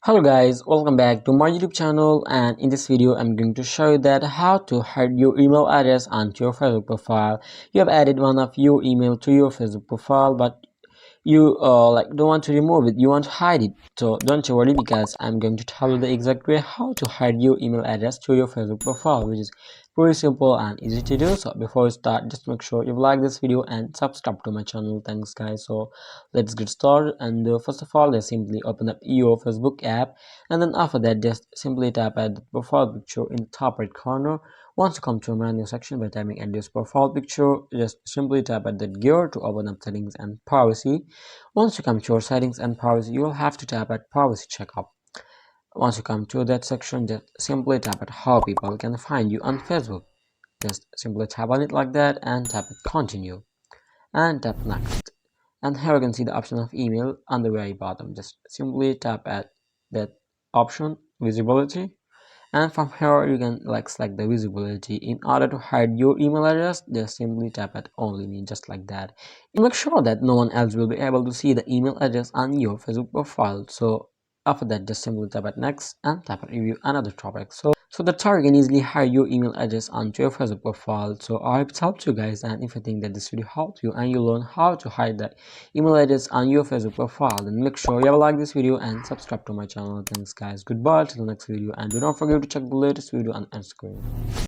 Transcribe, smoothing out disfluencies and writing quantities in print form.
Hello guys, welcome back to my YouTube channel, and in this video I'm going to show you that how to hide your email address onto your Facebook profile. You have added one of your email to your Facebook profile, but you don't want to remove it, you want to hide it. So don't you worry, because I'm going to tell you the exact way how to hide your email address to your Facebook profile, which is pretty simple and easy to do. So before we start, just make sure you like this video and subscribe to my channel. Thanks guys. So let's get started. And first of all, just simply open up your Facebook app, and then after that just simply tap at the profile picture in the top right corner. Once you come to a menu section, by typing at this profile picture, just simply tap at that gear to open up settings and privacy. Once you come to your settings and privacy, you will have to tap at privacy checkup. Once you come to that section, just simply tap at how people can find you on Facebook. Just simply tap on it like that and tap at continue and tap next. And here you can see the option of email on the very bottom. Just simply tap at that option, visibility, and from here you can select the visibility. In order to hide your email address, just simply tap at only me, just like that. You make sure that no one else will be able to see the email address on your Facebook profile. So after that, just simply tap at next and tap at review another topic. So that's how you can easily hide your email address onto your Facebook profile. So I hope it helped you guys, and if you think that this video helped you and you learn how to hide the email address on your Facebook profile, then make sure you have like this video and subscribe to my channel. Thanks guys, goodbye till the next video, and do not forget to check the latest video on screen.